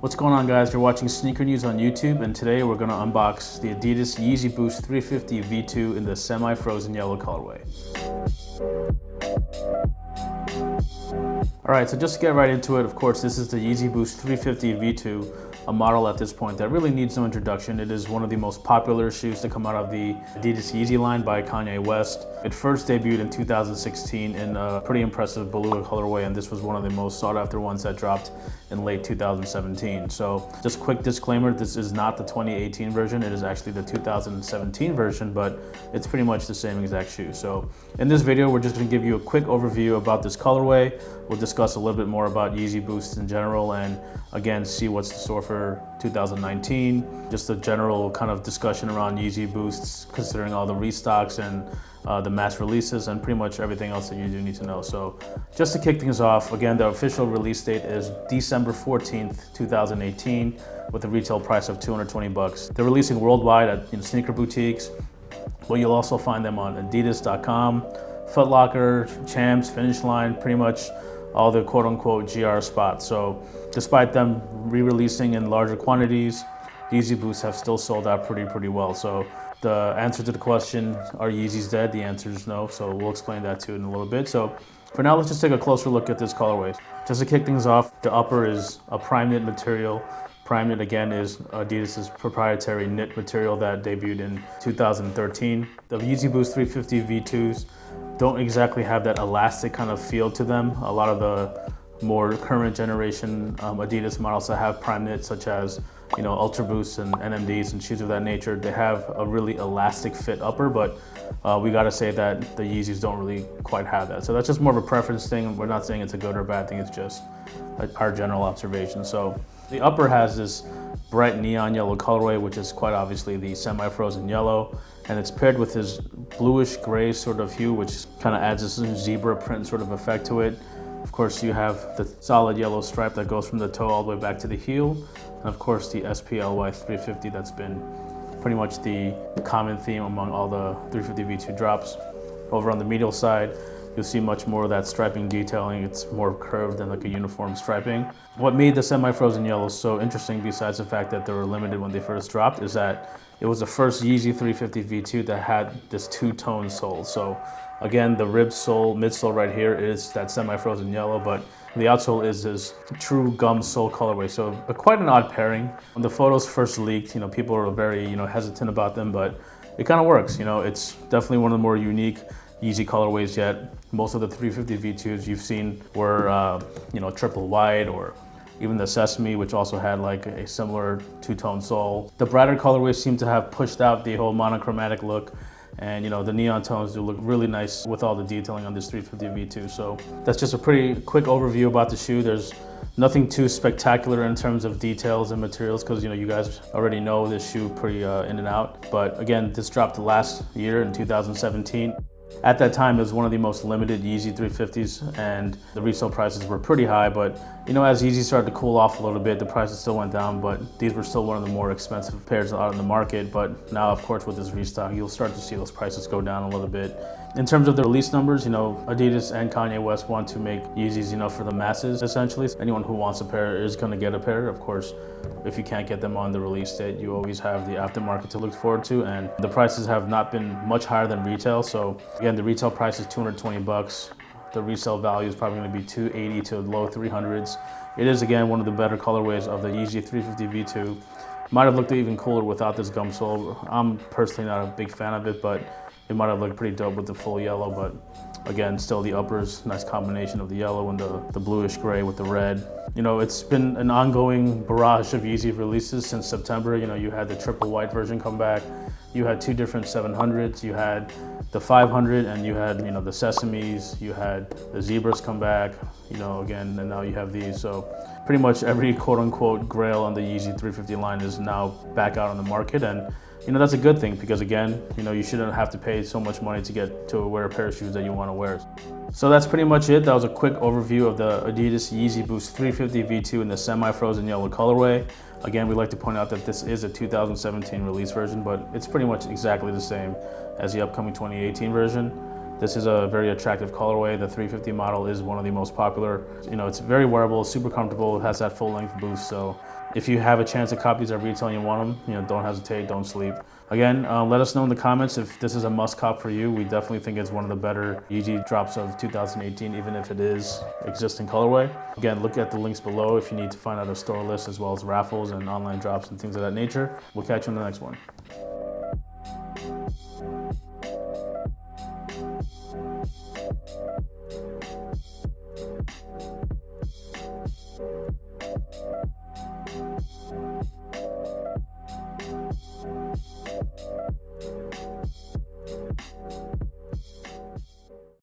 What's going on, guys? You're watching Sneaker News on YouTube, and today we're going to unbox the adidas Yeezy Boost 350 V2 in the semi-frozen yellow colorway. Alright, so just to get right into it, of course, this is the Yeezy Boost 350 V2, a model at this point that really needs no introduction. It is one of the most popular shoes to come out of the Adidas Yeezy line by Kanye West. It first debuted in 2016 in a pretty impressive blue colorway, and this was one of the most sought after ones that dropped in late 2017. So just quick disclaimer, this is not the 2018 version, it is actually the 2017 version, but it's pretty much the same exact shoe. So in this video, we're just gonna give you a quick overview about this colorway. We'll discuss a little bit more about Yeezy Boost in general, and again, see what's in store for 2019. Just a general kind of discussion around Yeezy Boosts, considering all the restocks and the mass releases and pretty much everything else that you do need to know. So just to kick things off, again, the official release date is December 14th, 2018, with a retail price of 220 bucks. They're releasing worldwide at sneaker boutiques, but you'll also find them on adidas.com, Foot Locker, Champs, Finish Line, pretty much all the quote-unquote GR spots. So despite them re-releasing in larger quantities, Yeezy Boosts have still sold out pretty well. So the answer to the question, are Yeezys dead? The answer is no, so we'll explain that too in a little bit. So for now, let's just take a closer look at this colorway. Just to kick things off, the upper is a prime knit material. Prime knit, again, is Adidas's proprietary knit material that debuted in 2013. The Yeezy Boost 350 V2s don't exactly have that elastic kind of feel to them. A lot of the more current generation Adidas models that have prime knit, such as Ultra Boosts and NMDs and shoes of that nature, they have a really elastic fit upper, but we gotta say that the Yeezys don't really quite have that. So that's just more of a preference thing. We're not saying it's a good or bad thing, it's just our general observation. So the upper has this bright neon yellow colorway, which is quite obviously the semi-frozen yellow, and it's paired with this bluish gray sort of hue, which kind of adds this zebra print sort of effect to it. Of course, you have the solid yellow stripe that goes from the toe all the way back to the heel. And of course, the SPLY 350, that's been pretty much the common theme among all the 350 V2 drops. Over on the medial side, you'll see much more of that striping detailing. It's more curved than like a uniform striping. What made the semi-frozen yellow so interesting, besides the fact that they were limited when they first dropped, is that it was the first Yeezy 350 V2 that had this two-tone sole. So again, the rib sole, midsole right here is that semi-frozen yellow, but the outsole is this true gum sole colorway. So quite an odd pairing. When the photos first leaked, people were very hesitant about them, but it kind of works. It's definitely one of the more unique Yeezy colorways yet. Most of the 350 V2s you've seen were triple white, or even the Sesame, which also had like a similar two-tone sole. The brighter colorways seem to have pushed out the whole monochromatic look, and the neon tones do look really nice with all the detailing on this 350 V2. So that's just a pretty quick overview about the shoe. There's nothing too spectacular in terms of details and materials, because you guys already know this shoe pretty in and out. But again, this dropped last year in 2017. At that time, it was one of the most limited Yeezy 350s, and the resale prices were pretty high. But as Yeezy started to cool off a little bit, the prices still went down, but these were still one of the more expensive pairs out in the market. But now, of course, with this restock, you'll start to see those prices go down a little bit. In terms of the release numbers, Adidas and Kanye West want to make Yeezys, for the masses, essentially. Anyone who wants a pair is going to get a pair. Of course, if you can't get them on the release date, you always have the aftermarket to look forward to, and the prices have not been much higher than retail. So again, the retail price is 220 bucks. The resale value is probably going to be 280 to low 300s. It is, again, one of the better colorways of the Yeezy 350 V2. Might have looked even cooler without this gum sole. I'm personally not a big fan of it, but it might have looked pretty dope with the full yellow. But again, still the uppers, nice combination of the yellow and the bluish gray with the red. It's been an ongoing barrage of Yeezy releases since September. You had the triple white version come back. You had two different 700s. You had the 500, and you had the Sesames. You had the Zebras come back. Again, and now you have these. So pretty much every quote-unquote grail on the Yeezy 350 line is now back out on the market, and that's a good thing, because again, you shouldn't have to pay so much money to get to wear a pair of shoes that you want to wear. So that's pretty much it. That was a quick overview of the Adidas Yeezy Boost 350 V2 in the semi-frozen yellow colorway. Again, we'd like to point out that this is a 2017 release version, but it's pretty much exactly the same as the upcoming 2018 version. This is a very attractive colorway. The 350 model is one of the most popular. It's very wearable, super comfortable. It has that full length boost. So If you have a chance to copy these at retail and you want them, don't hesitate, don't sleep. Again, let us know in the comments if this is a must cop for you. We definitely think it's one of the better Yeezy drops of 2018, even if it is existing colorway. Again, look at the links below if you need to find out a store list as well as raffles and online drops and things of that nature. We'll catch you in the next one.